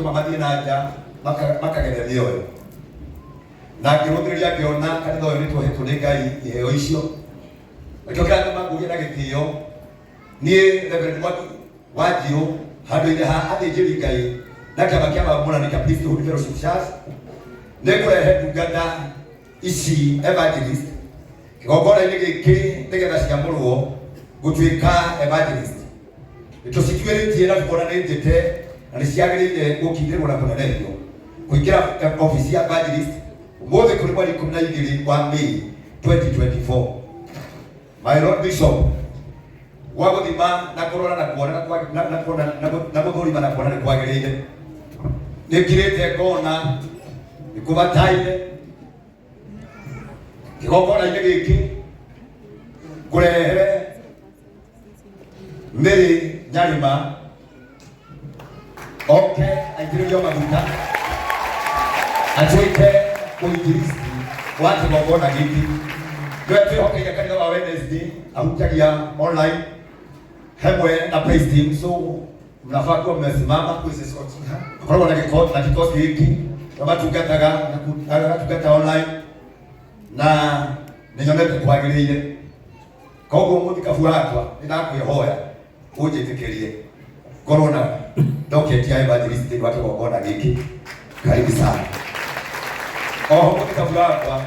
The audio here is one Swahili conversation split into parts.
gituma mathie na nja makageria mioyo na ngiruthiria ngiona kanitha uyu nitwohetwo ni Ngai iheo icio akioka magugia na gitio ni Reverend Wanjiru handu-inĩ ha athĩnjĩri Ngai na kĩama kĩa mambũra nĩ kĩa Priesthood Fellowship Church nĩ kũrehe ndungata ici evangelist kĩgongona-inĩ gĩkĩ nĩgetha ciamũrwo gũtuĩka evangelist. Nĩtũcituĩrĩtie na tuonanĩtie na nĩciagĩrĩire gũkindĩrwo na kũnenehio kũingĩra ofici ya evangelist ũmũthĩ kũrĩ mweri 12 wa May 2024. My Lord Bishop wa gũthima na kũrora na kuona na gũthũrima na kuona nĩ kwagĩrĩire nĩngirĩte ngona nĩkũbataire kĩgongona-inĩ gĩkĩ kũrehere Mary Nyarima oke aingĩrĩrio maguta atuĩke mũinjilisti wa kĩgongona gĩkĩ. Nĩwe twĩhokeire kanitha wa Wednesday ahutagia online hamwe na praise team, so mnafaa kuwa mmesimama korwo na kikosi hiki kama tungataga online na ninyonete kwagĩrĩire koguo mũthikaburatwa nĩndakwihoya ũnjĩtĩkĩrie korwo na docket ya evangelist wa kĩgongona gĩkĩ. Karibu sana. Oho mũthikaburatwa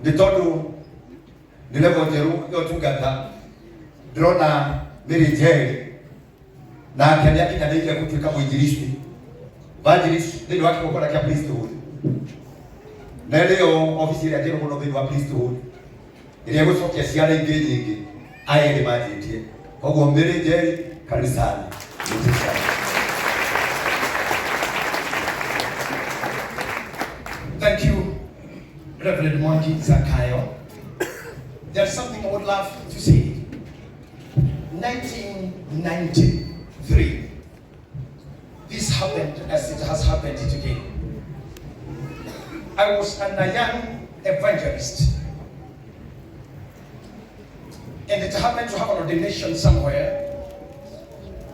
nĩ tondũ nĩ level njerũ yotungata ndĩrona Mary Njeri nake nĩakinyanĩire gũtuĩka mũinjilisti evangelist thĩinĩ wa kĩgongona kĩa Priesthood na nĩyo ofici ĩrĩa njerũ mũno thĩinĩ wa Priesthood ĩrĩa gũcokia ciana ingĩ nyingĩ aya nĩ manjĩtie. Koguo Mary Njeri karibu sana. Thank you, Reverend Mwangi Zakayo. There's something I would love to say. 1993, this happened as it has happened today. I was a young evangelist, and it happened to have an ordination somewhere,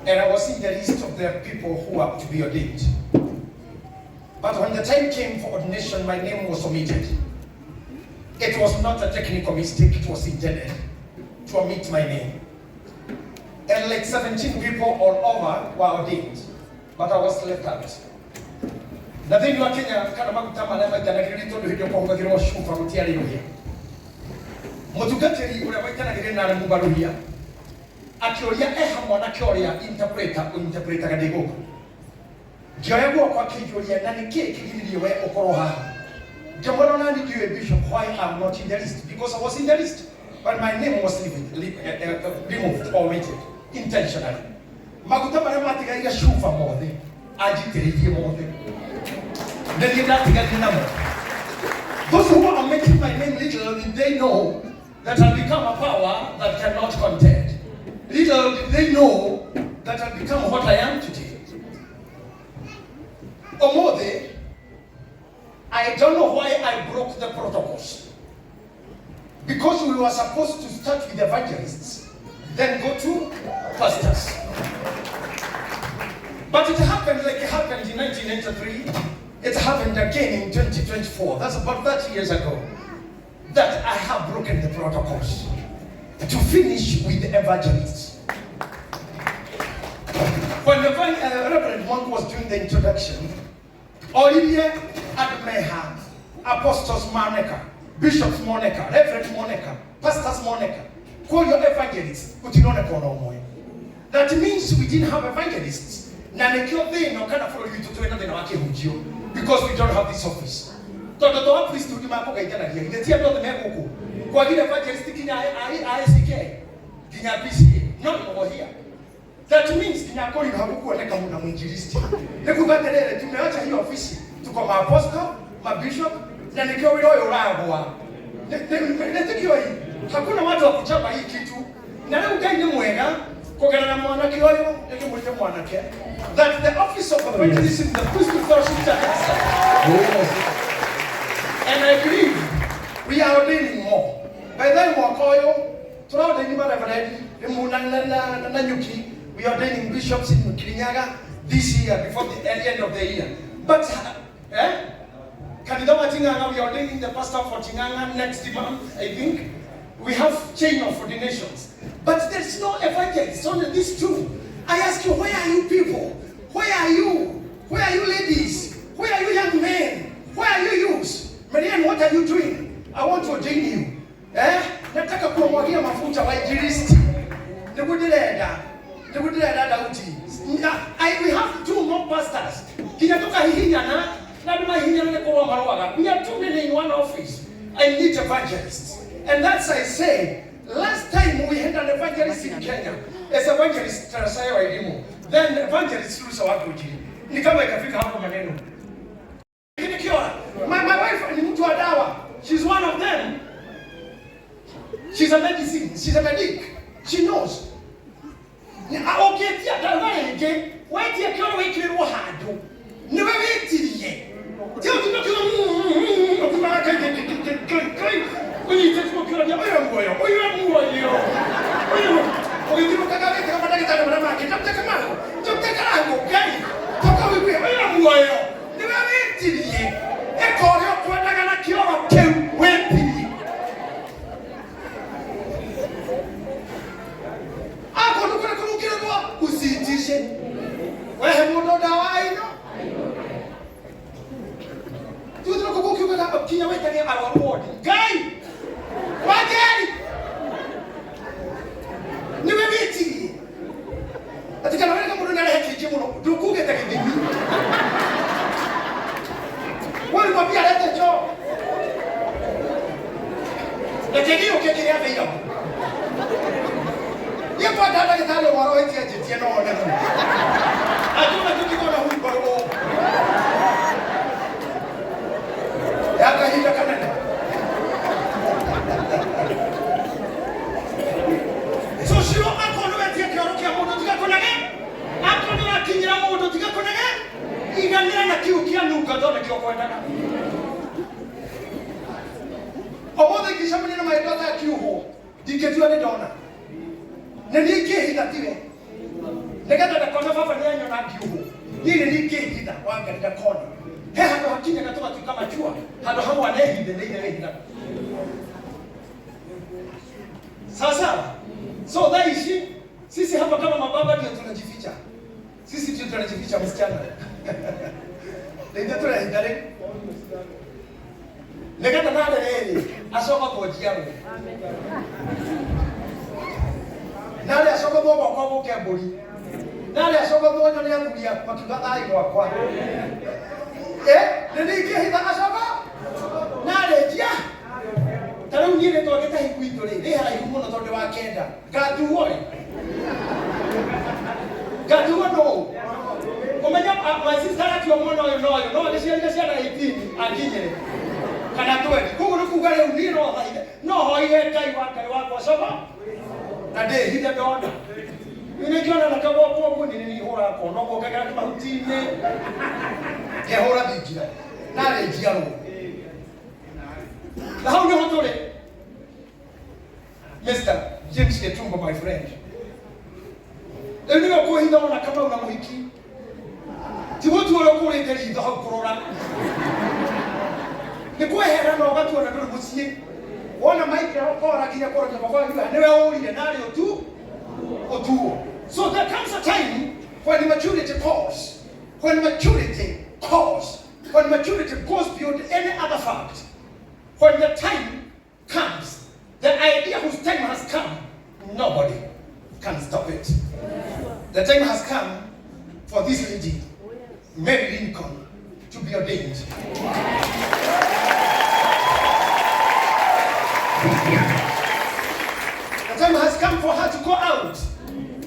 and I was in the list of the people who are to be ordained. But when the time came for ordination, my name was omitted. It was not a technical mistake, it was intended to omit my name. And like 17 people all over were ordained, but I was left out. Na thĩinĩ wa Kenya kana maguta marĩa maitanagĩrĩrio tondũ hĩndĩ ĩyo kwahũthagĩrwo cuba gũtiarĩ rũhĩa. Mũtungatĩri ũrĩa waitanagĩrĩria na arĩ mũbarũhia akĩũria eha mwanake ũrĩa interpretaga ndĩ gũkũ. Ngĩoya guoko akĩnjũria na nĩkĩ kĩgiririe we ũkorwo haha. Ngĩmwĩra ona niĩ ndiũĩ Bishop why I'm not in the list, because I was in the list but my name was removed or omitted intentionally. Maguta marĩa matigaire cuba mothe anjitĩrĩirie mothe. Those who are making my name little did they know that I'll become a power that cannot contend. Little did they know that I'll become what I am today. Omode, I don't know why I broke the protocols. Because we were supposed to start with evangelists, then go to pastors. But it happened like it happened in 1993. It happened again in 2024. That's about 30 years ago. That I have broken the protocols to finish with the evangelists. When the Reverend Monk was doing the introduction, Olivier Admeha, Apostles Moneka, Bishops Moneka, Reverend Moneka, Pastors Moneka, call your evangelists, that means we didn't have evangelists. Because we don't have this office. Not over here. That means Kinyakori hakukuwa na kama mwinjilisti. Nikubaterere tumeacha hiyo ofisi. Tuko ma apostle, ma bishop na nikiwa wilo yoragwa. Netikiwa hii. Hakuna watu wa kuchapa hii kitu. Na leo ukaini mwega kugana na mwanake huyo nikimwita mwanake. That the office of evangelist in the Priesthood Fellowship Church. And I believe we are ordaining more. By then Mwakoyo, throughout the Reverend Nanyuki, we are ordaining bishops in Kirinyaga this year before the the end of the year. But, Kanidama Tinganga, we are ordaining the pastor for Tinganga next month, I think. We have chain of ordinations. But there's no evangelist, only these two. I ask you, where are you people? Where are you? Where are you ladies? Where are you young men? Where are you youths? Marianne, what are you doing? I want to ordain you. Nataka kuamwagia mafuta wa injilisti. Nikudireda dauti. We have two more pastors. Kinatoka hihinyana, na duma hihinyana kwa maruaga. We are too many in one office. I need evangelists. And that's I say, last time we had an evangelist in Kenya. As evangelist Tarasayo Edimu. Then evangelist Lusa Wakuji. Ni kama ikafika hapo maneno. My wife ni mtu wa dawa. She's one of them. She's a medicine. She's a medic. She knows. Okay, tia dawa yake. Wait ya kwa wiki ro hado. Ni wewe tiriye. Tio tunakula. Okumaka kai. Oyi tetmo kila ya oyo. Oyi timo kagawe kama daktari mara maki. Tapta kama. Tapta karango kai. Toka wewe oyo. Ni wewe tiriye. Ekore kwa daga na kioro ke wewe. Usiitishe. Wewe mudo dawa ino. Tuzo kukuki kwa hapa kinya wewe tani awarudi. Gai. Wajeri. Ni bebiti. Atika na wewe mudo ndale haki jimuno. Dukuge takibibi. Wewe mwambia lete cho. Letegio kile hapa hiyo. Yepo dada kitale waro eti ajitie no ona. Ajuna tukikona huyu baro. Yaka hita kanene. So shiro akono eti akoro kia modo tukakona ge. Akono akinyira modo tukakona ge. Iganira na kiu kia nuka dole kio kwenda. Omode kishamani na maidota kiu ho. Diketua ni dona. Nenike hidatiwe. Negata da kona papa ni anyo na kiuho. Yile nike hida wanga da kona. He hado hakinya katoka kama chua. Hado hamu anehi de ile hida. Sasa. So that is she. Sisi hapa kama mababa ndio tunajificha. Sisi ndio tunajificha msichana. Ndio tunahidare. Negata na ile asoma kwa jiamu. Nale asoko bobo kwa boke mburi. Nale asoko bobo nyo ya kulia makiba ai kwa kwa. Ndio hitha asoko. Nale jia. Taru nyine to geta hikuito le. Ni hala hikumo no tonde wa kenda. Gatu woi. Gatu no. Komenya my sister ati omono no ni sia na hiti akinye. Kana toe. Kugo kugale uniro haide. No hoye kai wa kwa soba. Na de hita dona. Ine kiona na kawo kwa ni hora ko no ko kaga ma hutine. Ke hora bijira. Na le jiaro. Na hao ni hotole. Mr. James Ketumbo, my friend. Eni ko hita na kama una muhiki. Ti watu wala ko le teri do hakurora. Ni ko hera no watu wana ndo musie. Wana maiki hapo rakia kwa kwa ni wewe uli nani otu. So there comes a time when maturity calls. When maturity calls. When maturity goes beyond any other fact. When the time comes, the idea whose time has come, nobody can stop it. The time has come for this lady, Mary Lincoln, to be ordained. The time has come for her to go out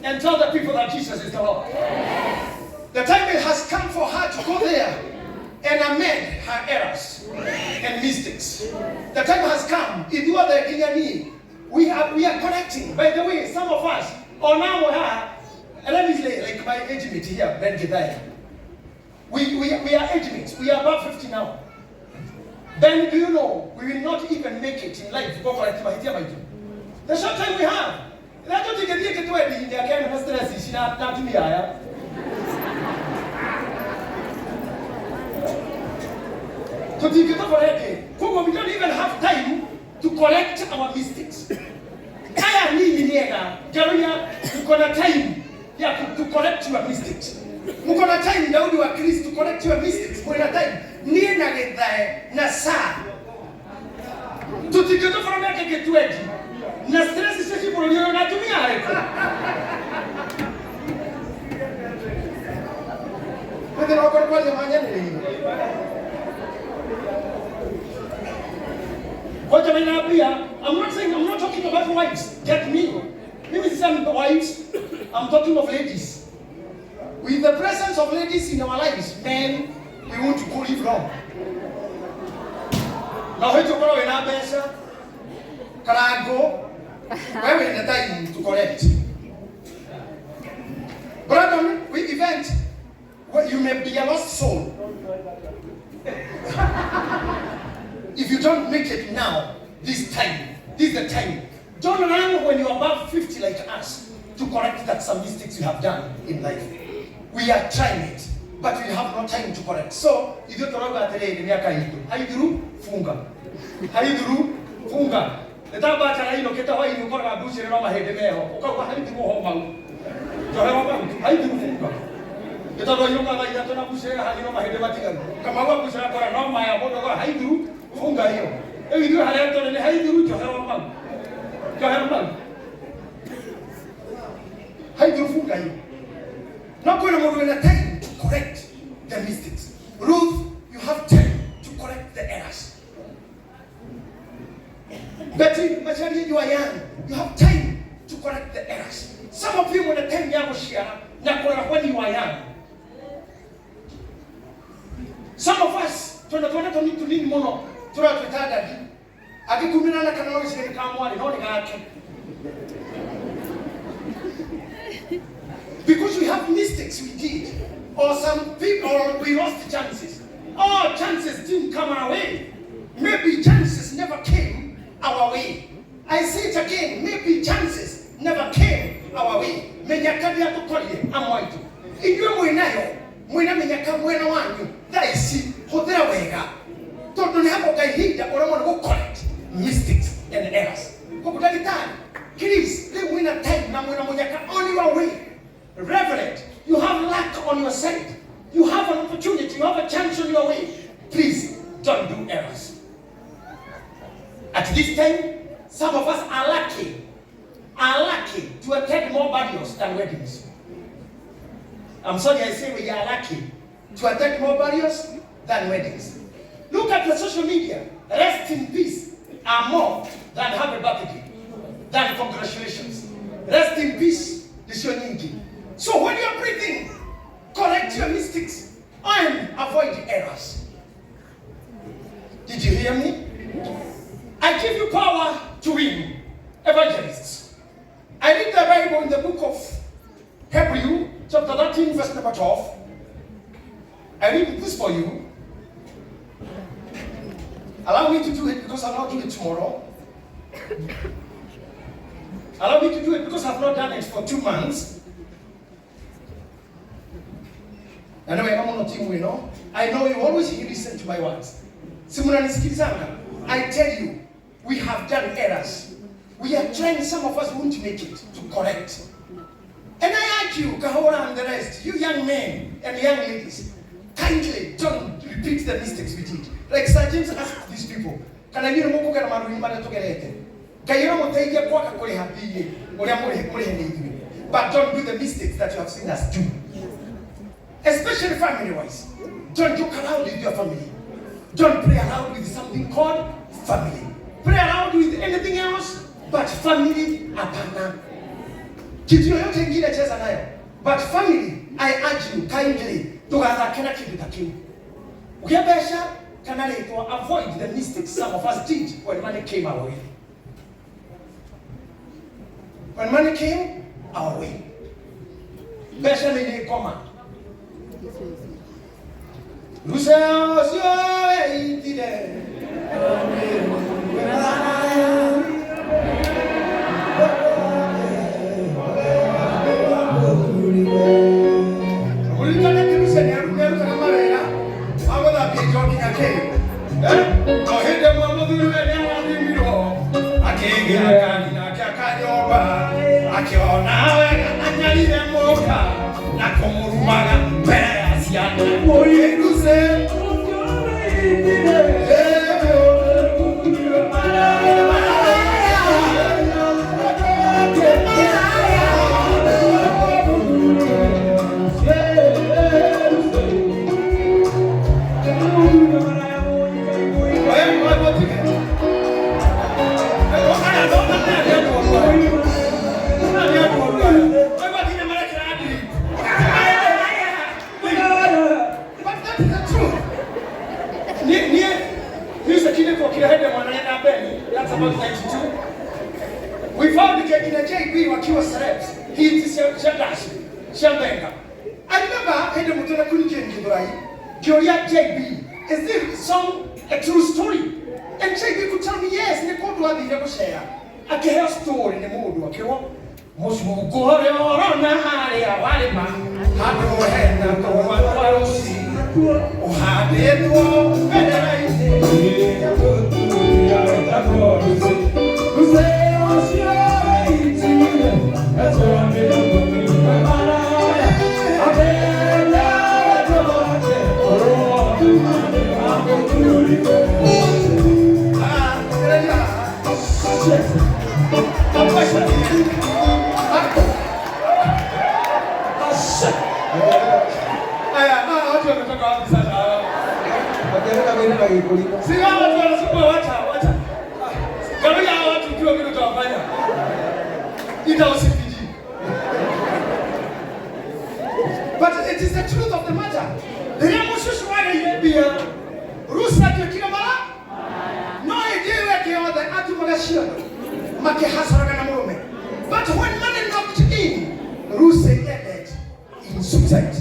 and tell the people that Jesus is the Lord. The time has come for her to go there and amend her errors and mistakes. The time has come. If you are the Kenyani, we are connecting. By the way, some of us, or now we are, and let me say, like my age mate here, Ben Gedaya. We are age mates. We are about 50 now. Then do you know, we will not even make it in life. The short time we have. I don't think I get to it. I can't stress it. But if you don't we don't even have time to correct our mistakes. Kaya nini niega, Jaruya, uko na time to correct your mistakes. Muko na time Daudi wa Kristo to correct your mistakes. Muko na time nie na gedhae na saa. Tutikito from yake ketueji. Na stress sisi polio na tumia hapo. Ndio wako kwa jamani nini? What I'm not talking about wives. Get me. Maybe some wives. I'm talking of ladies. With the presence of ladies in our lives, men, we want to live long. Now, we talk about a better. Can I go? Where we in the time to correct? Brother, we event where you may be a lost soul. If you don't make it now, this is the time. Don't run when you're above 50 like us to correct that some mistakes you have done in life. We are trying it, but we have no time to correct. So, if you talk about today, haiduru funga. The taba tana ino keta wa ino kora bushi no mahede meho. Ukawa haiduru ho mau. Johewa mau haiduru funga. Keta do ino kama ina tona bushi ha ino mahede matiga. Kama wa bushi kora no maya bodo ko haiduru funga hiyo. Ewi ndio hali ya tona haiduru johewa mau. Haiduru funga hiyo. Not going to move in a time to correct the mistakes. Ruth, you have time to correct the errors. Betty, Machari, you are young. You have time to correct the errors. Some of you, when the time you share, when you are young. Some of us, to need mono, to retire. I can do not can always get a calm one in all the because we have mistakes we did, or some people, or we lost chances. All chances didn't come our way. Maybe chances never came our way. I say it again, maybe chances never came our way. Menyakadia to call you, I'm going to. If you are now, when I menyaka when I want you, that is see, hotel wega. Don't have a guy here or I want to go correct mistakes and errors. Please, they win a time now when I'm on your way. Reverend, you have luck on your side. You have an opportunity. You have a chance on your way. Please, don't do errors. At this time, some of us are lucky to attend more burials than weddings. I'm sorry I say we are lucky to attend more burials than weddings. Look at the social media. Rest in peace are more than happy birthday, than congratulations. Rest in peace is your ninja. So when you're breathing, correct your mistakes and avoid errors. Did you hear me? I give you power to win. Evangelists. I read the Bible in the book of Hebrews, chapter 13, verse number 12. I read this for you. Allow me to do it because I'll not do it tomorrow. Allow me to do it because I've not done it for 2 months. Anyway, I'm on a team, you know. I know you always listen to my words. I tell you, we have done errors. We are trying, some of us won't make it to correct. And I urge you, Kahora and the rest, you young men and young ladies, kindly don't repeat the mistakes we did. Like Sir James asked these people, can I get a moko get a maru to get it? But don't do the mistakes that you have seen us do. Especially family-wise. Don't joke around with your family. Don't play around with something called family. Play around with anything else, but family, apana. But family, I urge you kindly to avoid the mistakes some of us did when money came our way. When money came our way. Nĩathire mũka na kũmũrumaga mbere ya ciana. Mũiruse we found the JB wakiwa celebs. He is Shadashi, Shambenga. I remember Hede Mutona Kunjin Kiburai, Joya JB. Is this song a true story? And JB could tell me, yes, they could do the never share. I can hear a story in the mood, okay? Most will go on a high, a walima, had no hand, and no one will see. Oh, had it all, better I say. That's what I'm doing. But it is the truth of the matter. The Yamushus were here, Rusa Kiramala. No idea where they are the Atumagashia, Make Hasaraganamome. But when money knocked in, Rusa ended in suicide.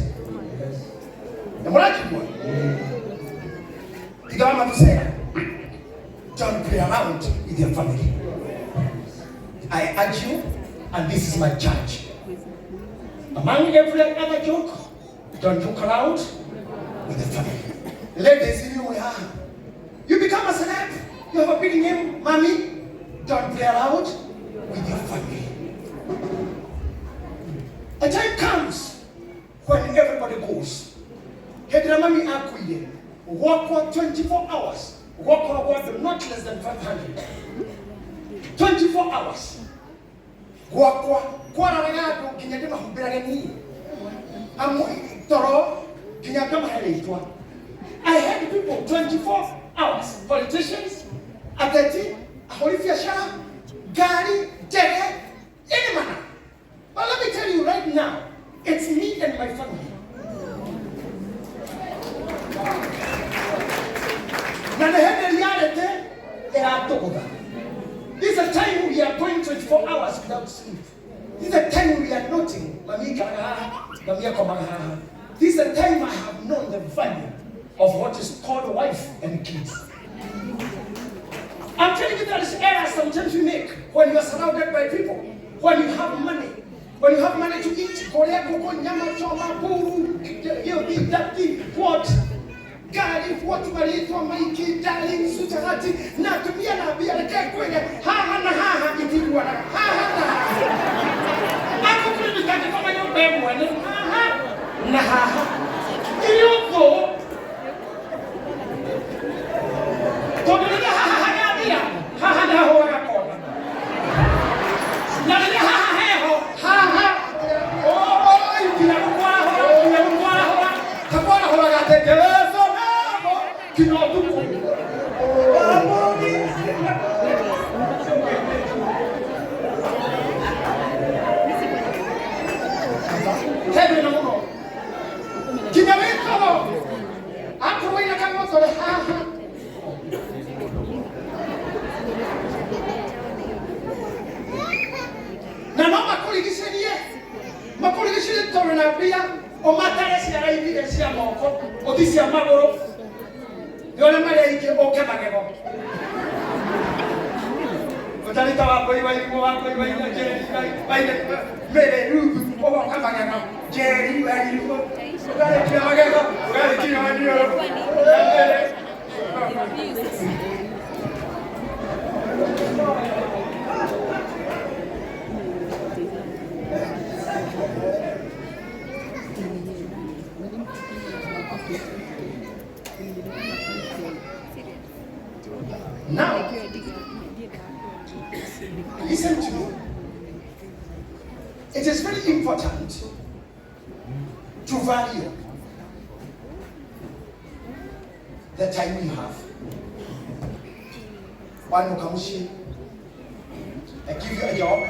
The Morati one. The government said, don't play around with your family. I urge you, and this is my charge. Among every other joke, don't joke around with the family. Ladies, you become a celeb, you have a big name, mommy, don't play around with your family. A time comes when everybody goes. Hedramami Akuye, walk for 24 hours, walk for not less than 500. 24 hours. Walk for Kinyakama Bragani. Toro Kinyakama Haleitwa. I had people 24 hours, politicians, Ateti, Holifia Shah, Gari, Tere, any man. But let me tell you right now, it's me and my family. Now the head of reality, they are Togoda. This is a time we are going 24 hours without sleep. This is a time we are noting. This is a time I have known the value of what is called wife and kids. I'm telling you that is error sometimes we make when you are surrounded by people, when you have money. When you have money to eat, Korea, Koko, Nyama, Choma, Buru, what? Gari, what Marito, Maiki, Darling, Sutarati, Natumia, Nabia, the Kakwene, ha it is what ha. I could really get it from my own bed one, ha. You go. O matare si ara ibi e si amoko o ti si amagoro yo le mare ike o ke magego o tani tawa ko iwa iko wa ko iwa ina jeri bai mere rubu o wa ka magego jeri wa iko o ga le ki magego o ga le ki ma ni o Now, listen to me. It is very important to value the time you have. One Mukamushi, I give you a job,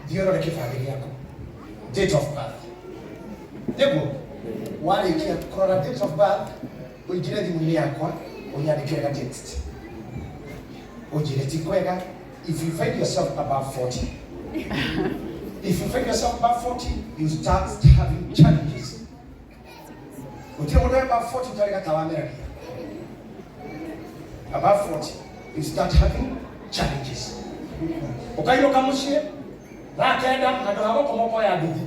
the other date of birth. Debo, one ikia kora date of birth, ujire di mwini yakwa, unyadikega text. Ujire tikwega, if you find yourself above 40, if you find yourself above 40, you start having challenges. Until you're above 40, above 40, you start having challenges. Okay, you come here. That end up, I don't have a commoner ya bidi.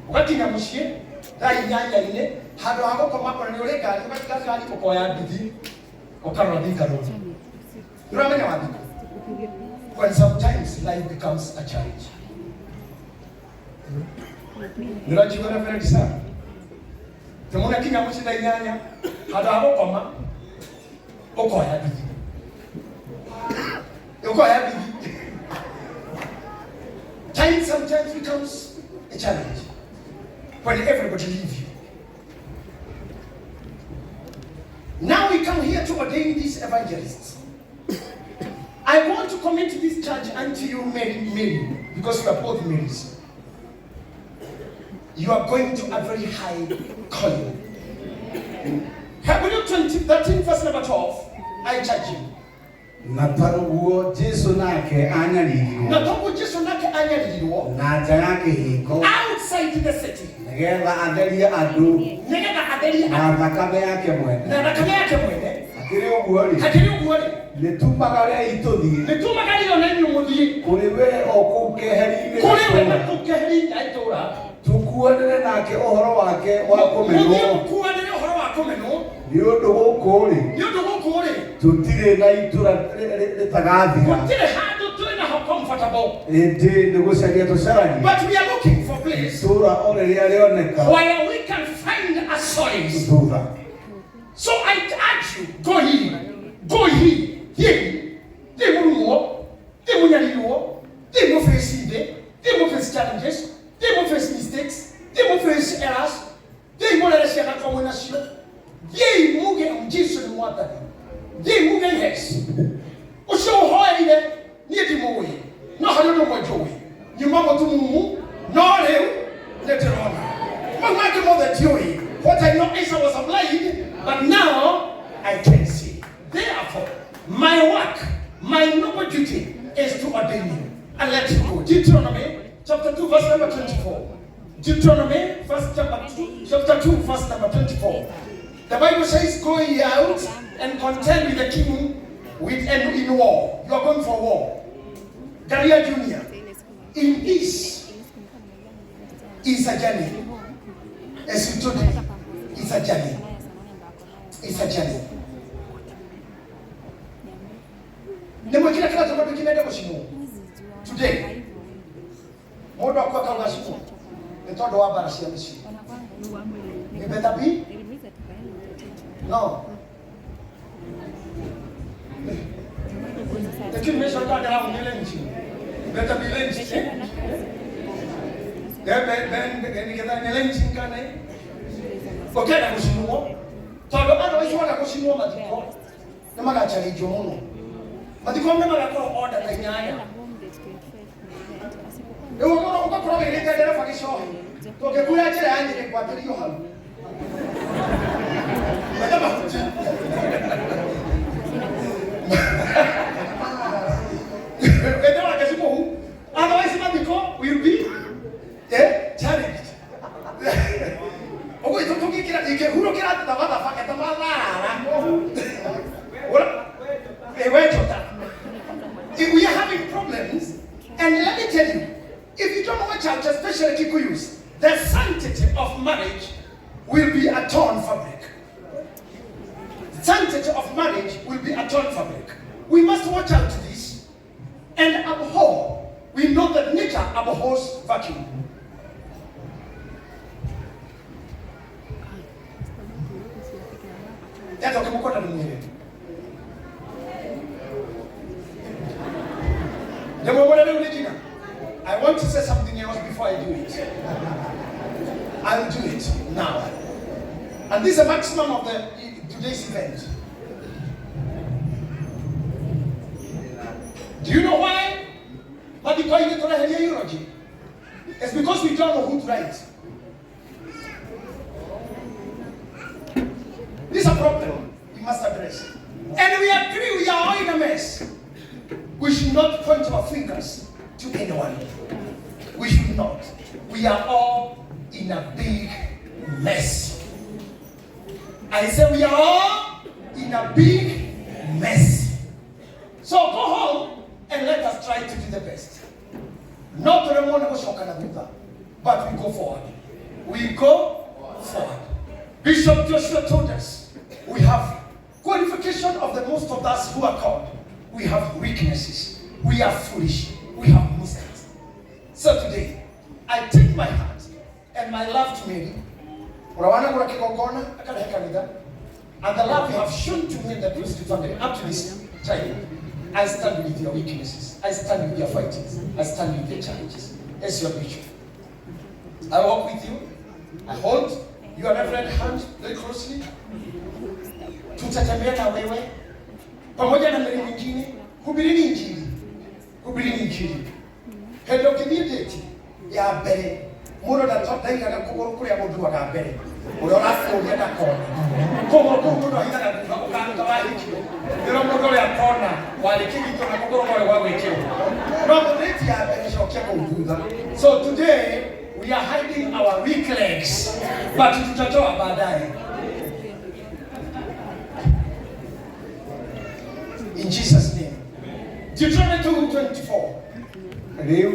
What in a machine? That young lady, how do I go come up on your leg? I got to go ya bidi. Okay, you remember when sometimes life becomes a challenge. You know, you're very sad. The moment king of China, how do I go come up? Okay, ya bidi. You go happy. Time sometimes becomes a challenge when everybody leaves you. Now we come here to ordain these evangelists. I want to commit this church unto you, Mary, because you are both Marys. You are going to a very high calling. Hebrews 13, verse number 12. I charge you. Nataruo Jesu nake anyalilwo. Nataruo Jesu nake anyalilwo. Na nja yake hingo. Outside the city. Nigetha atherie andu. Nigetha atherie andu. Na thakame yake mwene. Na thakame yake mwene. Hakiri uguo ri. Hakiri uguo ri. Nitumaga ria ituthie. Nitumaga ria na nyu muthie. Kuri we okukeheri-ini. Kuri we okukeheri aitura. Tukuanire nake uhoro wake wa kumenwo. Tukuanire uhoro wa kumenwo. Ni undu guku ri. Ni undu guku ri. Tutire na itura ritagathira. Tutire handu turi na ho comfortable. Indi ni gucaria tucarani. But we are looking for place. Tura ore ria rioneka. Where we can find a solace. Tura. So I urge you, go ye, they will they will yell, they will face evil, they will face challenges, they will face mistakes, they will face errors, they will let us share a combination. They move in Jesus and water. They move in yes. Also, how near the moe, no hundred more joy. You mamma to move, no later on. What might the mother joy? What I know is I was blind, but now I can see. Therefore, my work, my noble duty is to ordain you and let you go. Deuteronomy chapter 2, verse number 24. Deuteronomy chapter 2, verse number 24. The Bible says, go ye out and contend with the king in war. You are going for war. Garia Junior, in peace is a journey. As you told me, it's a journey. It's a journey. Today, more than what I was the third one about a you better be? No. The king mentioned that around the better be lynched. Then you get a lynching can I? Okay, I was in war. So otherwise, what I was in war, but the Magacha Jomono. But the government order the Naya. They were going to probably get there for the show. Okay, we actually ended what do you have? Otherwise, Madico will be challenged. Oh, wait, don't get it. You can look at the motherfucker. If we are having problems, and let me tell you, if you don't watch out, especially Kikuyus, the sanctity of marriage will be a torn fabric. The sanctity of marriage will be a torn fabric. We must watch out to this and abhor. We know that nature abhors vacuum. Yato kimukona mwingine. I want to say something else before I do it. I'll do it now. And this is the maximum of today's event. Do you know why? It's because we don't know who to write. This is a problem we must address. And we agree we are all in a mess. We should not point our fingers to anyone. We should not. We are all in a big mess. I say we are all in a big mess. So go home and let us try to do the best. Not the one who shall but we go forward. We go forward. Bishop Joshua told us we have qualification of the most of us who are called. We have weaknesses. We are foolish. We have mistakes. So today, I take my heart and my love to Mary, and the love you have shown to me in the priesthood family up to this time. I stand with your weaknesses. I stand with your fightings. I stand with your challenges. As your bishop, I walk with you. I hold your reverend hand very closely. Tutatembea na wewe pamoja na mbele nyingine kuhubiri injili. Kuhubiri injili. Hendo kidete ya mbere. Muno na tutaika na kuguru kule mundu wa mbere. Uliona kuja na kona. Kuguru mundu hina na kuganga wa hiki. Ndio mundu ya kona wale kigito na kuguru wale wa wekeo. No mudeti ya mbere shokia kuduza. So today we are hiding our weak legs. But tutatoa baadaye. In Jesus' name. Deuteronomy 2:24. Reu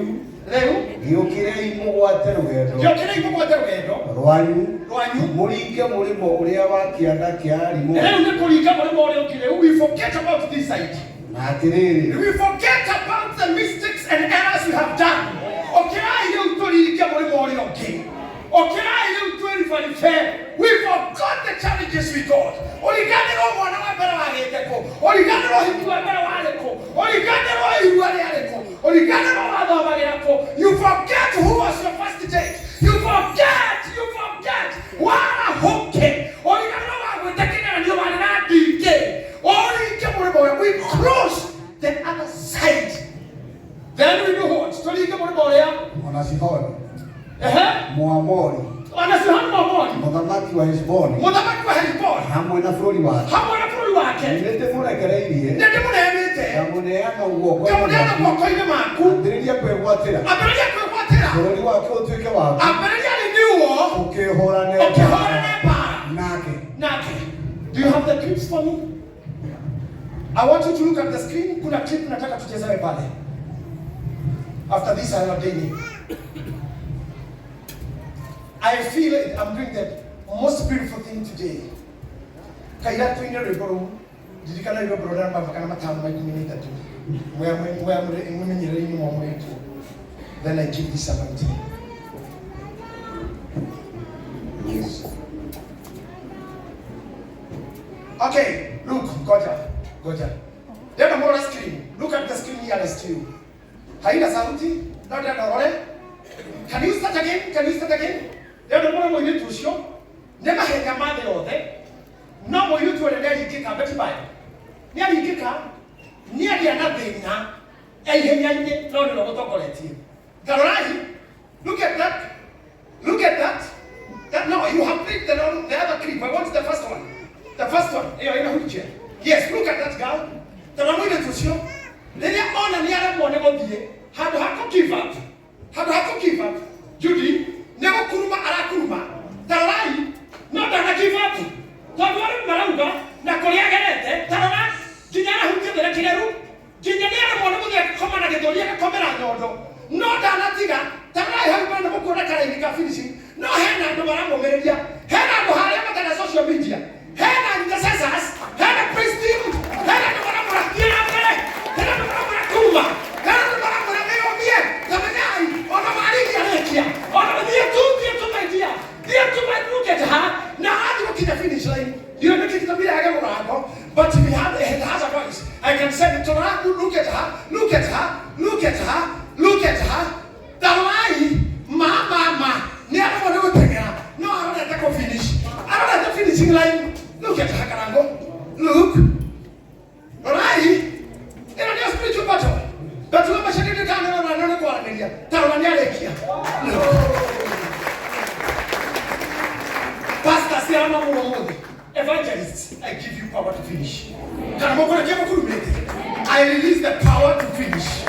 Gĩũkĩrei mũgwate rwendo rwanyu mũringe mũrĩmo ũrĩa wa kĩanda kĩa arimũ. Rĩu nĩ kũringa mũrĩmo ũrĩa ũkĩrĩ. We forget about this side. Na atĩrĩrĩ. We forget about the mistakes and errors we have done. Ũkĩrai rĩu tũringe mũrĩmo ũrĩa ũkĩrĩ. Ũkĩrai rĩu twĩribaribe. We forgot the challenges we got. Ũriganĩrwo mwana wa mbere wagĩte kũ. Ũriganĩrwo hingi wa mbere warĩ kũ. Ũriganĩrwo ihua rĩarĩ kũ. Ũriganĩrwo wathomagĩra kũ. You forget who was your first date. You forget. Wala hoke. Ũriganĩrwo wagwĩtĩkĩra nĩ warĩ na ndingĩ. Ũringe mũrĩmo ũrĩa. We cross the other side. Then we do what? Tũringe mũrĩmo ũrĩa. Ona Sihoni. Muamori. Mũthamaki wa Heshboni. Hamwe na bũrũri wake. Nĩndĩmũrekereirie. Ngamũneana guoko-inĩ maku. Ambĩrĩria kwĩgwatĩra. Bũrũri wake ũtuĩke waku. Ũkĩhũrane nake. Do you have the clips for me? I want you to look at the screen. Kuna clip nataka tuchezewe pale. After this I ordain you. I feel it. I'm doing the most beautiful thing today. Kaya tuina reporo. Did kana yo brother ba kana matano ba minute tu. Then I give this anointing. Yes. Okay, look, Goja. Then I'm on the screen. Look at the screen here next to you. Haina sauti? Not that all. Can you start again? Ndio mbona mwenye tusho nema heka made yote no mwenye tu wale hikika beti bai ni hikika ni ali anathina eihenya no no gotokoletie Garai, look at that no, you have picked the other clip. I want the first one ina huche. Yes, look at that girl tana mwenye tusho nene ona ni ala mwone godie hado hako give up Judy never kuruma tarai no dana give up tadwari marauga na korea gerete tarana ginyana hukendera kireru ginyana mwana mudia koma na gedoria komera nyodo no dana tiga tarai hapo na mukona kara indika finishing no hena ndo marambo meredia hena ndo hali ama social media hena intercessors hena praise team hena ndo marambo rakia mbele hena ndo marambo kuma hena ndo marambo na leo mie tamanyai ona mariki alekia ona dia tu mai look at her na hadi ukita finish line ndio ndio kitabia yake finishing line. Look at Hakarango. Look. Alright? You know, there's spiritual battle. But when I shake it down, I'm not going to get Pastor Siama Muhammad, evangelist, I give you power to finish. I release the power to finish.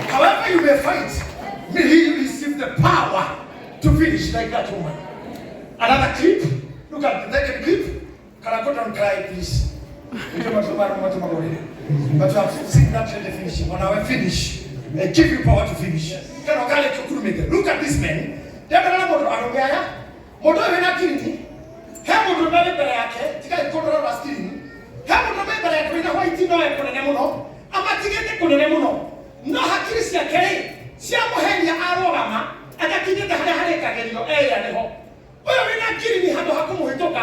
However you may fight, may he receive the power to finish like that woman. Another clip. Look at the second clip. Can I go down and cry, please? But you have seen that the finishing. When I finish, I give you power to finish. Look at this man. No hakiri kere sia muhenia arogama agakinyete hare kagerio neho oyo wina kiri ni hando hakumuhitoka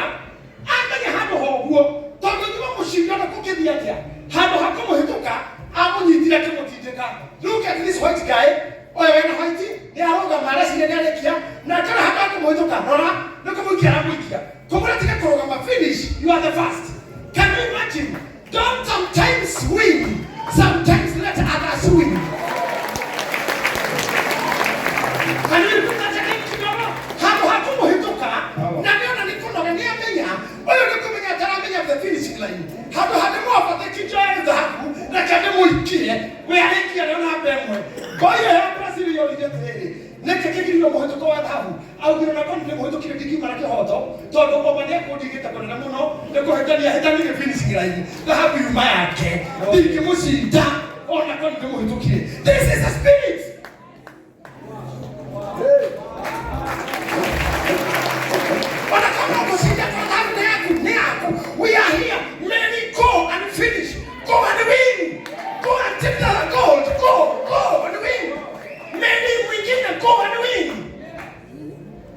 amenya hando hoguo tondu nyuma mushindana kukithia atia hando hakumuhitoka amunyitira kimutindika. Look at this white guy oyo wina white ni arogama aracire ni arekia na kana hando hakumuhitoka rora nukumukia aramuikia kumura tika kurogama finish. You are the first. Can you imagine? Don't sometimes win, sometimes let others win. Can you do that again tomorrow? Hapo hakumuhitoka na niona nikuno ni amenya oyo nikumenya taramenya the finishing line. Hapo hapo kijoa dhahabu na kade muikie we alikia na bemwe kwa hiyo hapa siri yo lijetere neke kigiro muhitoka wa dhahabu au giro na kondi muhitoka kile kigimara kihoto todo baba ne kudigita kona muno niko hetani the finishing line dhahabu yuma yake dikimusinda ona kondi muhitokire. This is a spirit. We are here. Many go and finish. Go and win. Go and take the gold. Go and win. Many win and go and win.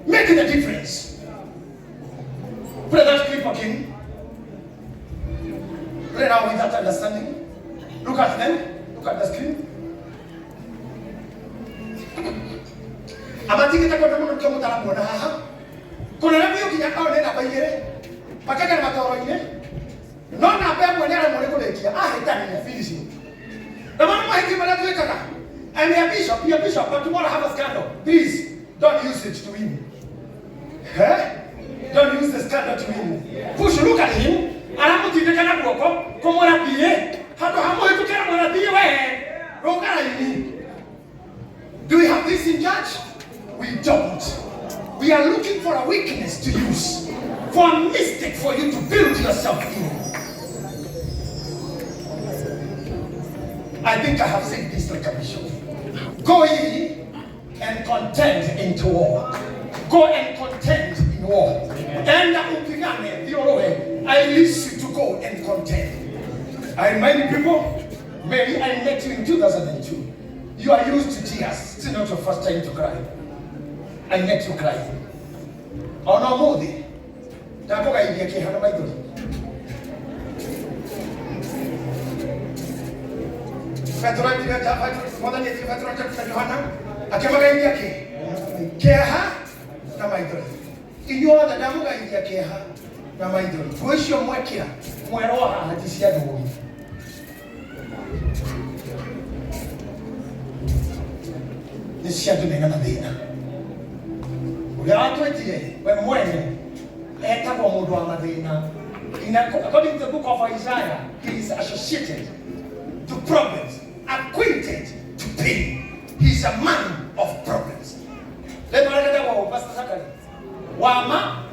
Making a difference. Pray that clip again. Pray now with that understanding. Look at them. Look at the screen. Amatiki takona mwana kama tarabona haha. Kuna nabi yokinyakao nena bayere. Pakaka na matoro ine. Nona abe mwenera mweko lekia. Hetani ya finishing. Na mama hiki mwana tuwekaka. I'm a bishop, but tomorrow I have a scandal. Please, don't use it to win. Don't use the scandal to win. Push, look at him. Anamutindeka na kuoko. Kumwana biye. Hato hamo hitu kera mwana biye we. Rongana yini. Do we have this in church? We don't. We are looking for a weakness to use. For a mistake for you to build yourself in. I think I have said this like a bishop. Go ye and contend into war. Go and contend in war. And I release you to go and contend. I remind people, maybe I met you in 2002. You are used to tears. It's not your first time to cry. I met you crying. Oh no, Modi. Takoga ingia kihana maidoli. Petro ingia hapa moja ni Petro kwa Yohana. Akemaga ingia keha na maidoli. Iyo na damu ga ingia keha na maidoli. Kuisho mwekea mweroa hatisia ndugu. Nisiadu nena madina. Uliato etie we mwene. According to the book of Isaiah, he is associated to problems, acquainted to pain. He is a man of problems. Let me read that Pastor Zachary. Wama.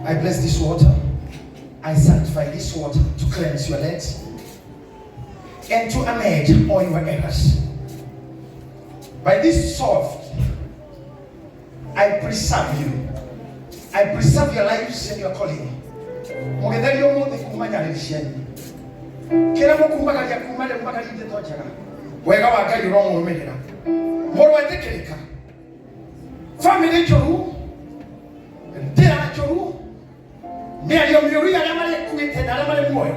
I bless this water. I sanctify this water to cleanse your legs and to amend all your errors. By this sword, I preserve you. I preserve your lives and your calling. Mugedari omo de kumanya lisheni. Kera mo kumbaga ya kumale kumbaga lide tochera. Wega waga yurongo umedera. Moro etekeleka. Family choru. Ndera choru. ni aliyomyuria na mali kuite na mali moyo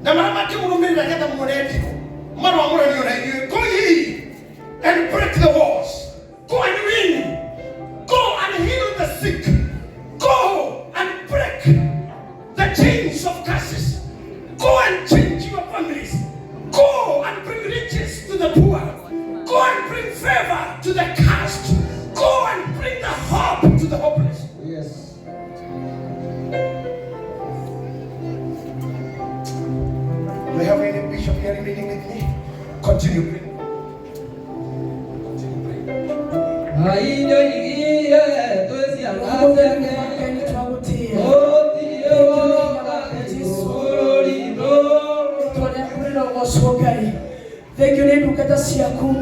na mara kimurumira kata mmonetiko mara amura ni ona go ye and break the walls, go and win, go and heal the sick, go and break the chains of curses, go and change your families, go and bring riches to the poor, go and bring favor to the cursed, go and bring the hope to the hopeless. Yes. Do you have any bishop here remaining with me? Continue praying. Thank you ndukata siaku.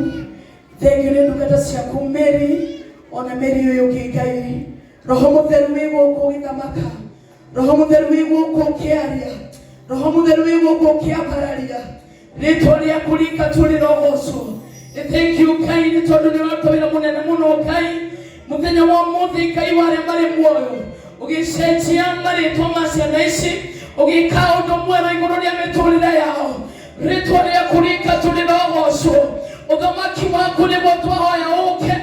Thank you ndukata siaku Mary. Ona Mary yoyokigai. Roho mutheru wiguko gitamaka. Roho mutheru wiguko kiaria. Roho mutheru wiguko kiabararia. Ritoria kulika tuli rohoso. Thank you kai tondu ni watowira munene muno kai. Muthenya wa muthi kai wale mari muoyo. Ugicenjia mari Thomas anaishi. Ugikao ndo mwema iguru ria miturire yao. Ritoria kulika tuli rohoso. Uthamaki waku ni twahoya uke.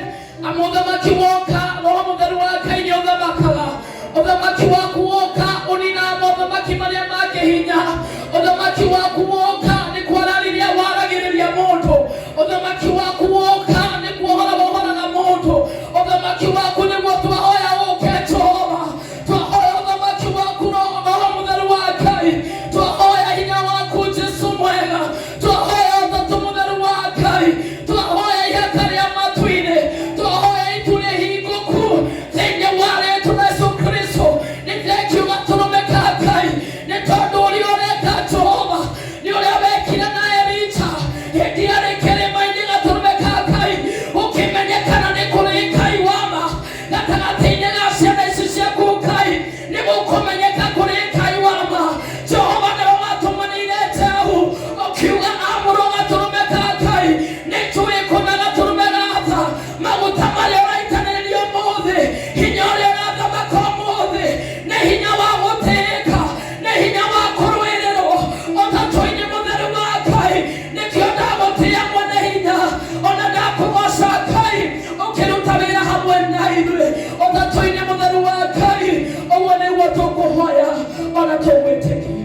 Amuthamaki woka roho mutheru wa kai ni uthamakaga. Uthamaki waku woka unina uthamaki maria make hinya. Uthamaki waku woka ni kwarariria waragiriria mundu. Uthamaki waku woka ni kuohora wohora na mundu. Uthamaki waku ni twahoya uke Jehova. Twahoya uthamaki waku roho mutheru wa kai. Twahoya hinya waku Jesu mwega. Twahoya uthatu mutheru wa kai. Twahoya yakari ya matwine. Twahoya itule hinguku. Thenge wale tuna Yesu Kristo. Ni thank you gaturumeka kai. Ni tondu ulioreka Jehova. Ni ule wekira na Elija. Hediare kere maini gaturumeka kai. Ukimenyekana ni kuri kai wama. Gatagatinye gasiana isi ciaku kai. Ni mukumenyeka kuri kai wama. Jehova ni wamatumaniire tehu. Ukiuga amuro gaturumeka kai. Ni tui kuna gaturumeka ata. Maguta maria uraitanĩrĩrio ũmũthĩ. Hinya ũrĩa ũrathamaka ũmũthĩ. Nĩ hinya wa gũtĩĩka. Nĩ hinya wa kũrũĩrĩrwo. Ũtatũ-inĩ mũtheru wa Ngai. Nĩkĩo ndagũtĩĩa mwene hinya. Ona ndakũgoca Ngai. Ũkĩruta wĩra hamwe na ithuĩ. Ũtatũ-inĩ mũtheru wa Ngai. Ũguo nĩguo tũkũhoya. Ona tũgwĩtĩkia.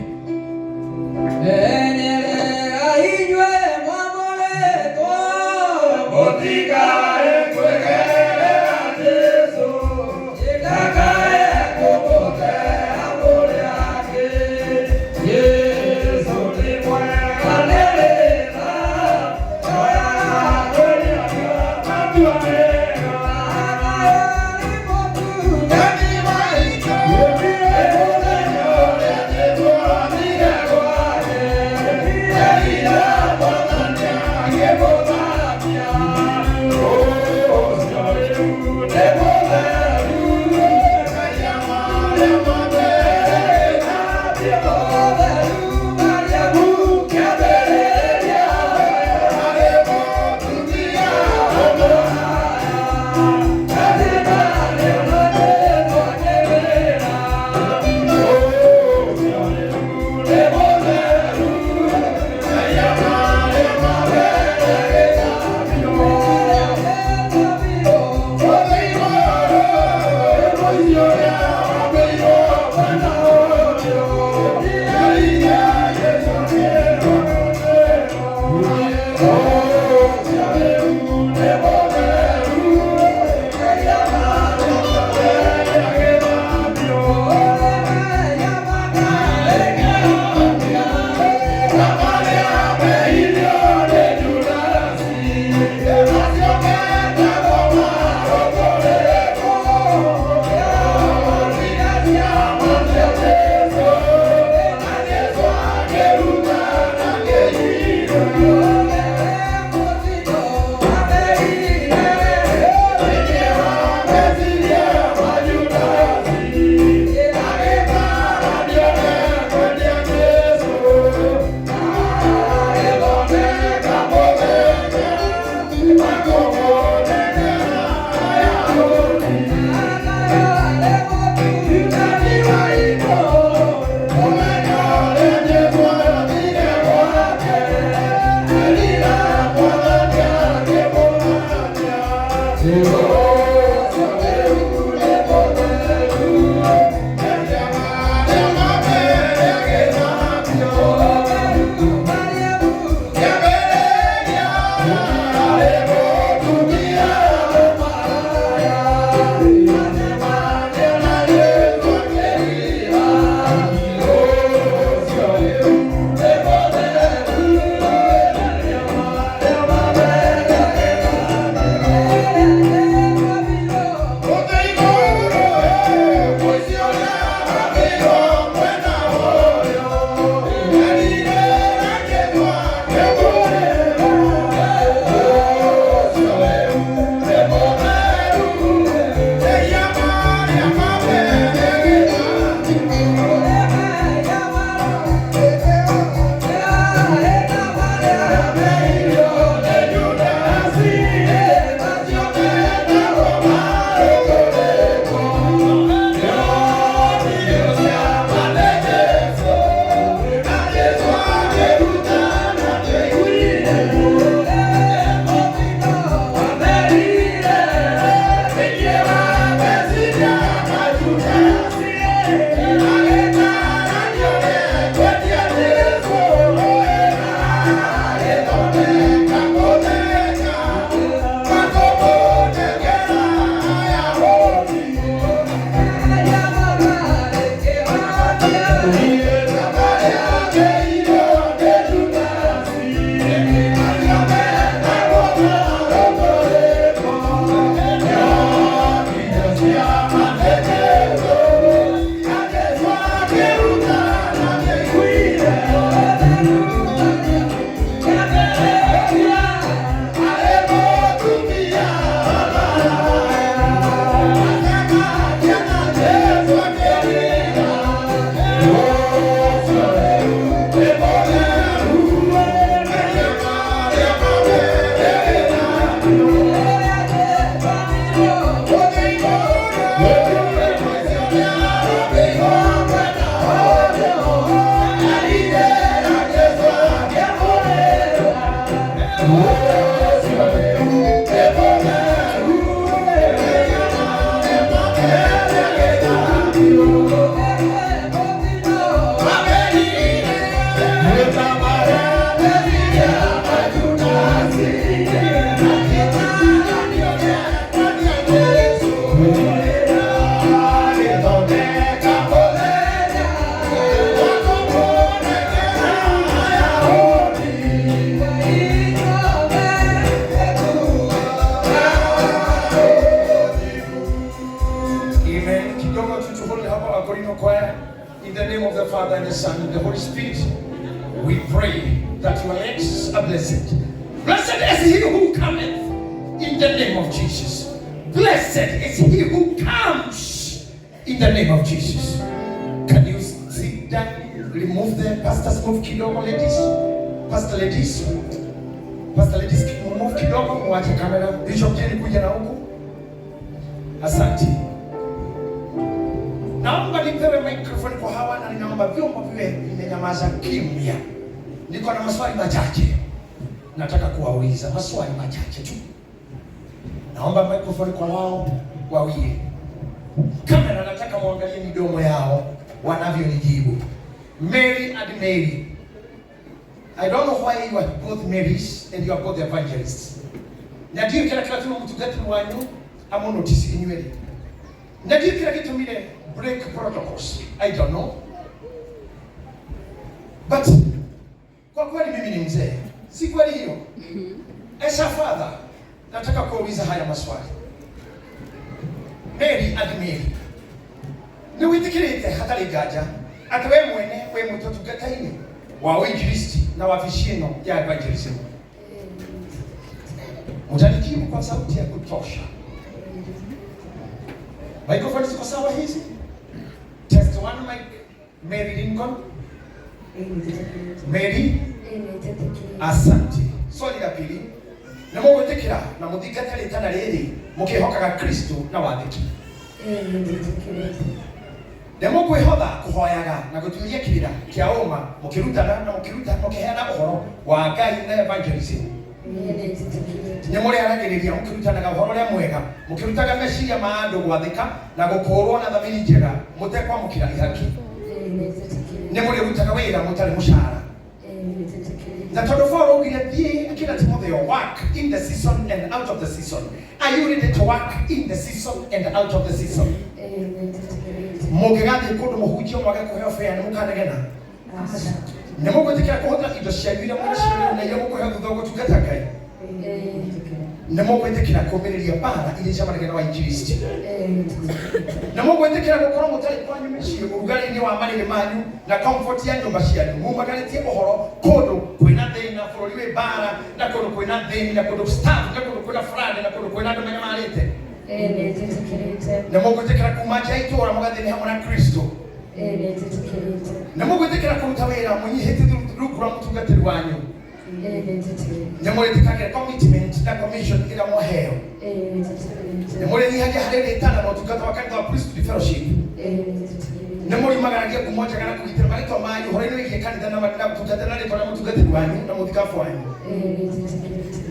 kidogo tu tuhole hapa Wakorino Choir. In the name of the Father and the Son and the Holy Spirit, we pray that your legs are blessed. Blessed is he who cometh in the name of Jesus. Blessed is he who comes in the name of Jesus. Can you sit down? Remove the pastors, move kidogo, ladies. Pastor ladies, move kidogo, mwache kamera. Bishop Jenny kuja na huku. Asante. Naomba nipewe microphone kwa hawa na ninaomba vyombo viwe vimenyamaza kimya. Niko na maswali machache. Nataka kuwauliza maswali machache tu. Naomba microphone kwa wao wawili. Kamera nataka muangalie midomo yao wanavyonijibu. Mary and Mary. I don't know why you are both Marys and you are both evangelists. Ndio kila kitu mtu gati wanyu ama notice inywele. Ndio kila kitu mile break protocols. I don't know. But kwa kweli mimi ni mzee. Si kweli hiyo. As a father, nataka kuuliza haya maswali. Mary and Mary. Ni witikirite hatari gaja. Ata wewe mwene wewe mtoto gataini wa uinjilisti na wa vishino ya evangelism. Mtanijibu kwa sauti ya kutosha. Microphone ziko sawa hizi? Test one mic. Mary Lincoln. Mary. Asante. Swali la pili. Na mwetekera na mudhigatari tana riri mukihokaga Kristo na wathiki. Demo kwehoda kuhoyaga na gutumia kirira kia uma mukirutana na mukiheana uhoro wa Ngai na evangelism. Ni muri aragiriria mukirutanaga uhoro ria mwega mukirutaga meciria ma andu gwathika na gukorwo na thamiri njega mutekwa mukira ihaki. Ni muri rutaga wira mutari mushara. Na tondu Paulo ugire thie akira Timotheo work in the season and out of the season. Are you ready to work in the season and out of the season? Mugigati kundu muhujio mwage kuheo fea ni mukanegena. Ni mugwitikira kuhota indo cianyu iria mwinacioria na iria mukuheo thutha wa gutungata Ngai. Ni mugwitikira kumiriria bara iria ciamanagena wa injilisti. Ni mugwitikira gukorwo mutari kwanyu micii urugari-ini wa mariri manyu na comfort ya nyumba cianyu mumagaritie uhoro kundu kwina thina bururi wi bara na kundu kwina thina na kundu staff na kundu kwina fulani na kundu kwina andu menyamarite. Na mugwitikira kumaja itura mugathini hamwe na Kristo. Na mugwitikira kuruta wira munyihite rugura mutungatiri wanyu. Na mugwitikira commitment na commission ila muheo. Na mugwitikira harere tana na utungata wa kanisa wa Priesthood Fellowship. Na mugimagaragia kumoja kana kugitira marito manyu horeno ikie kanitha na mutungata na rito na mutungatiri wanyu na muthikafu wanyu.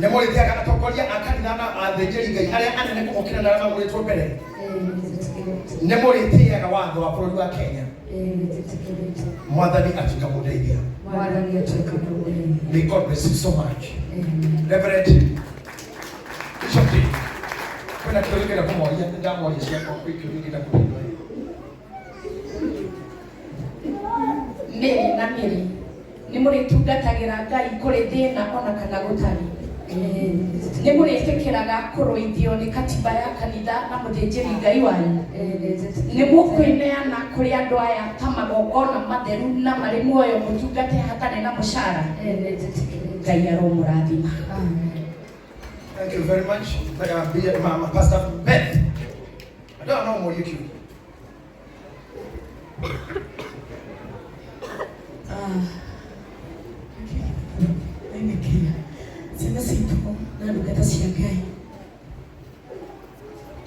Na mugwitikira kana tokoria akanitha na athĩnjĩri Ngai aria anene kumukira na arama muritwo mbere. Na mugitiaga watho wa bũrũri wa Kenya. Mwathani atukamudeithia. May God bless you so much. Reverend Bishop D. Kuna kitu kumoja ndamu alisema kwa kitu kumoja. Mary na Mary ni muri tungatagira Ngai kuri thina ona kana gutari. Ni muri tekeraga kuruithio ni katiba ya kanitha na muthĩnjĩri Ngai wanyu. Ni mukwineana kuri andu aya ta magongona matheru na mari muoyo mutungate hatane na mushara. Ngai aromurathima. Thank you very much. Mama Pastor Beth. I don't know more you. Ciana citũ na ndungata cia Ngai.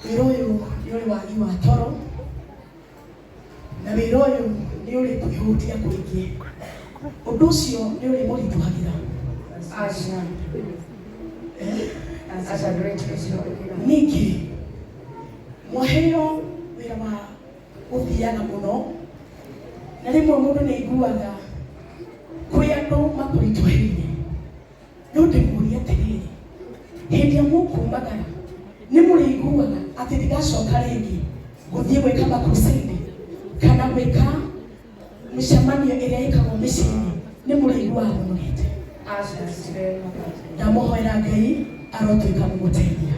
Wĩra ũyũ nĩ ũrĩ wagi wa toro na wĩra ũyũ nĩ ũrĩ kwĩhutia kũingĩ. Ũndũ ũcio nĩ ũrĩ mũritũhagĩra. Ningĩ mwaheo wĩra wa gũthiaga mũno na rĩmwe mũndũ nĩ aiguaga kũrĩ andũ makũritũhĩire. No ndĩmũrie atĩrĩrĩ, hĩndĩ ĩrĩa mũkumagara nĩ mũrĩiguaga atĩ ndigacoka rĩngĩ gũthiĩ gwĩka makrusade kana gwĩka mĩcemanio ĩrĩa ĩkagwo mĩciĩ-inĩ, nĩ mũrĩiguaga mũnete. Ndamũhoera Ngai arotuĩka mũmũteithia.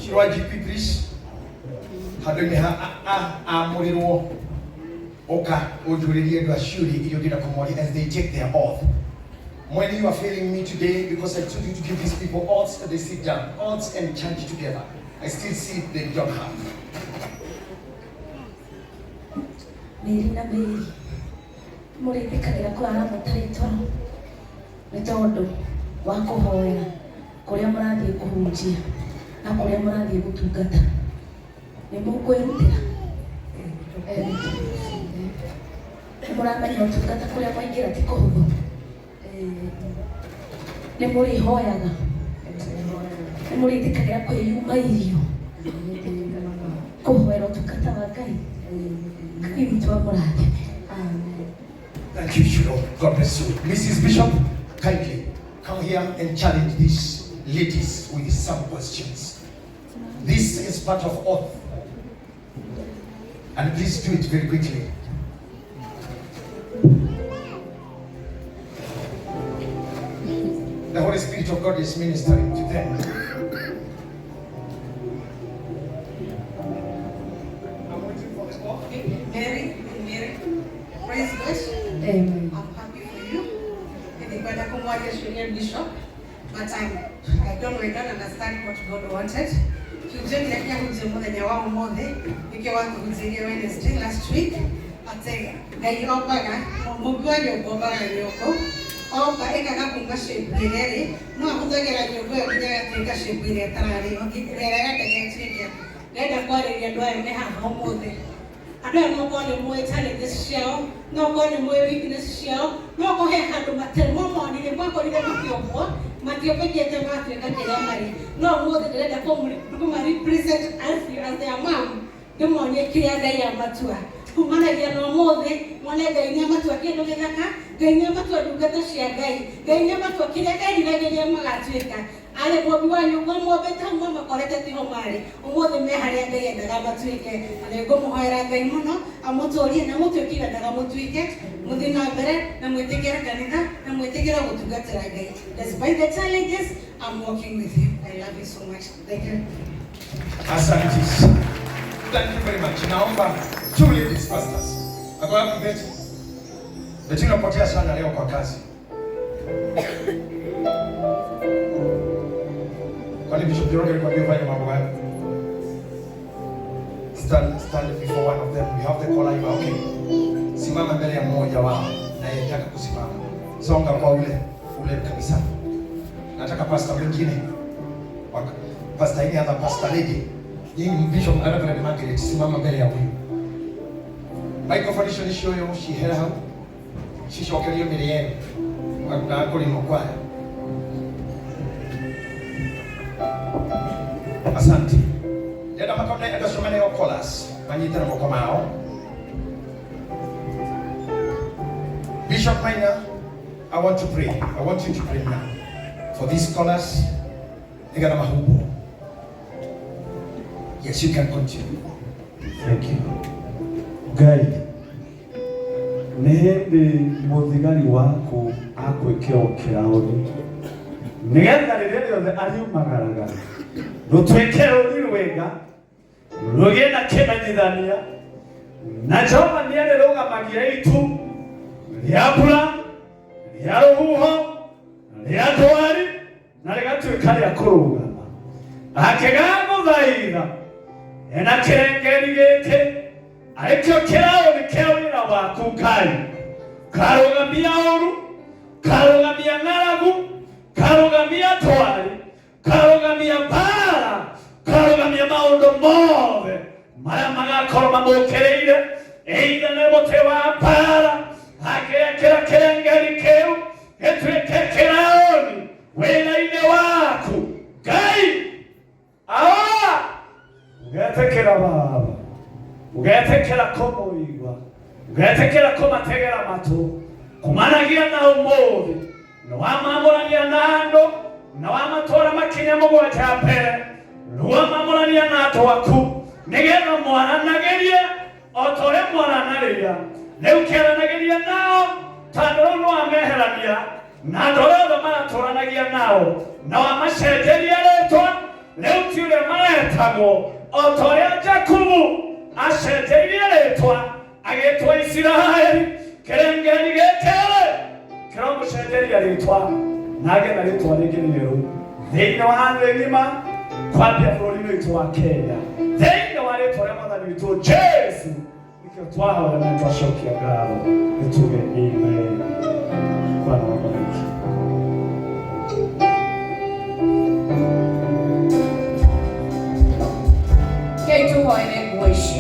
Shirwa GP please. Handũ-inĩ amũrirwo oka ũnjũrĩrie andũ a Shuri iria ũngĩenda kũmoria as they take their oath. When you are failing me today because I told you to give these people oaths and they sit down, oaths and chant together, I still see they don't have. Meri na Meri, mũrĩthikagĩra kũrara mũtarĩtwa nĩ tondũ wa kũhoera kũrĩa mũrathiĩ kũhunjia na kũrĩa mũrathiĩ gũtungata. Nĩ mũkwĩrutĩra nĩ mũramenya ũtungata kũrĩa mwaingĩra ti kũhũthũ. Nĩ mũrĩhoyaga, nĩ mũrĩthikagĩra kwĩyuma irio kũhoera ũtungata wa Ngai. Thank you, Shiro. God bless you. Mrs. Bishop, kindly come here and challenge these ladies with some questions. This is part of oath. And please do it very quickly. The Holy Spirit of God is ministering to them. Mary, praise God. I'm happy for you. Bishop, but I don't understand what God wanted. Last week, I don't know what the more challenges show, no one the more weakness show, no go ahead to matter more money than one body than your work, Matthew Picket and Matthew Canary. No more than the family represent as you as their mom, the money clear they are mature. Kumana no more than one leg they never to a kid of the Naka, they never to get a share guy, they never to kill a guy like a young Malatrika. Ale bobiwa nyugo mo beta mo makoleta tino mari umo de me hare de daga batwike ale go mo haira de mono amotori na moto kila daga motwike mudina bere na mwetekera kanida na mwetekera utugatira gai. Despite the challenges, I'm working with you. I love you so much. Thank you. Asantis. Thank you very much. Naomba two ladies pastors. Ako hapo beti. Beti unapotea sana leo kwa kazi. Kwani Bishop Jordan alikwambia ufanye mambo gani? Stand before one of them. We have the caller. Okay. Simama mbele ya mmoja wao na yeye anataka kusimama. Songa kwa ule kabisa. Nataka pastor mwingine. Pastor ini hata pastor lady. Yeye Bishop Reverend Margaret simama mbele ya huyu. Microphone show yo shihera hao. Shishokerio mbele yenu. Na kuli mkwaya. Asante. Dada makone adasomane yo kolas. Manyita na mkomao. Bishop Maina, I want to pray. I want you to pray now for these scholars. Nigana mahubo. Yes, you can continue. Thank you. Guide. Nehende muthigari waku akwikio kiraoni. Nigetha riria riothe ariumagaraga. Rutwike ruri rwega. Rugie na kimenyithania. Na Jehova niere rugamagia itu. Ria mbura, ria rũhuho, ria ndwari, na rĩgatuĩka rĩa kũrũgama. Akĩgamũthaitha, ena kĩrengeri gĩkĩ, arĩkĩo kĩraũri kĩa wĩra waku Ngai. Karũgamia ũru, karũgamia ng'aragu, karũgamia ndwari, karũgamia mbara, karũgamia maũndũ mothe marĩa magakorwo mamũkĩrĩire, either nĩ mũtĩ wa mbara, akĩrekera kĩrengeri kĩu gĩtuĩke kĩraũri wĩra-inĩ waku Ngai. Ũgetĩkĩra Baba, ũgetĩkĩra kũmũigua, ũgetĩkĩra kũmategera matũ, kumanagia na ũmũthĩ, nĩwamamũrania na andũ, nĩwamatwara makinya mũgwanja mbere, nĩwamamũrania na andũ aku, nĩgetha mwaranagĩrie o ta ũrĩa mwaranagĩria. Rĩu kĩaranagĩria nao tondũ rĩu nĩwameherania na andũ arĩa othe maratũranagia nao na wamacenjeria rĩtwa, rĩu ti ũrĩa maretagwo o ta ũrĩa Jakubu mũcenjeirie rĩtwa agĩtwa Isiraeli kĩrengeni gĩkĩrĩ kĩramũcenjeria rĩtwa nage na rĩtwa rĩngĩ rĩerũ thĩinĩ wa thĩ ng'ima kwambia bũrũri-inĩ witũ wa Kenya thĩinĩ wa rĩtwa rĩa Mwathani witũ Jesu nĩkĩo twahoya na twacokia ngatho nĩtuge amen. Bwana wabariki. Kei tuhoere nguo ici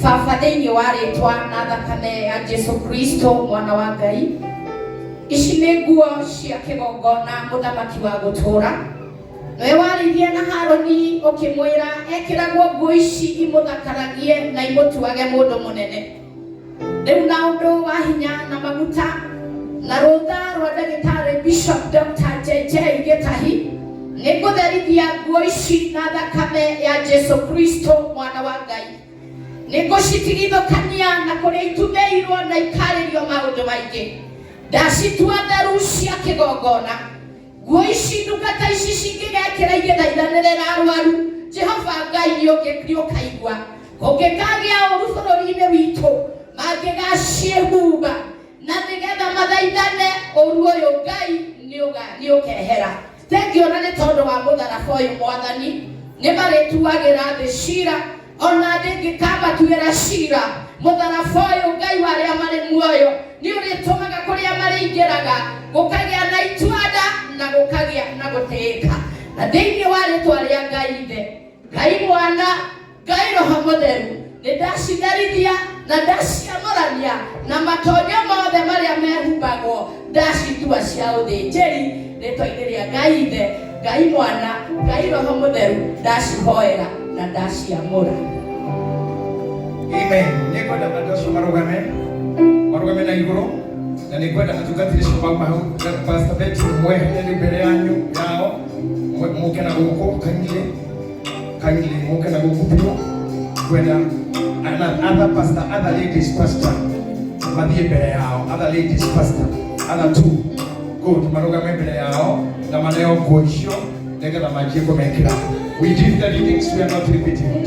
baba thĩinĩ wa rĩtwa na thakame ya Jesu Kristo mwana wa Ngai. Ici nĩ nguo cia kĩgongona mũthamaki wa gũtũũra. Nĩwe warĩithia na Haroni ũkĩmwĩra ekĩragwo nguo ici imũthakaragie na imũtuage mũndũ mũnene. Rĩu na ũndũ wa hinya na maguta na rũtha rwa ndagĩtarĩ Bishop Dr. JJ Gĩtahi nĩngũtherithia nguo ici na thakame ya Jesu Kristo mwana wa Ngai. Nĩngũcitigithũkania na kũrĩa ituthĩirwo na ikarĩrio maũndũ maingĩ. Ndacitua theru cia kĩgongona. Nguo ici ndungata ici cingĩgekĩra igĩthaithanĩrĩra arwaru Jehova Ngai ũngĩkaigua. Kũngĩkagĩa ũru bũrũri-inĩ witũ mangĩgaciĩhumba na nĩgetha mathaithane ũru ũyũ Ngai nĩũkehera. Thengio na nĩ tondũ wa mũtharaba ũyũ Mwathani nĩmarĩtuagĩra thĩ cira ona ndĩngĩkamatuĩra cira. Mũtharaba ũyũ Ngai warĩa marĩ muoyo nĩũrĩtũmaga kũrĩa marĩingĩraga gũkagĩa na itwanda na gũkagĩa na gũtĩĩka. Na thĩinĩ wa rĩtwa rĩa Ngai Ithe, Ngai Mwana, Ngai Roho Mũtheru nĩndacitherithia na ndaciamũrania na matonyo mothe marĩa mehumbagwo ndacitua cia ũthĩnjĩri rĩtwa-inĩ rĩa Ngai Ithe, Ngai Mwana, Ngai Roho Mũtheru ndacihoera na ndaciamũra. Amen. Nĩngwenda andũ acio marũgame na igũrũ na nĩngwenda atungatĩri acio mauma hau Pastor Betty mwehenyeni mbere yanyu yao mũke na gũkũ kindly mũke na gũkũ biũ kwenda other ladies pastor mathiĩ mbere yao, other ladies pastor, other two good marũgame mbere yao na maneo nguo icio nĩgetha manjie kũmekĩra. We did the readings, we are not repeating.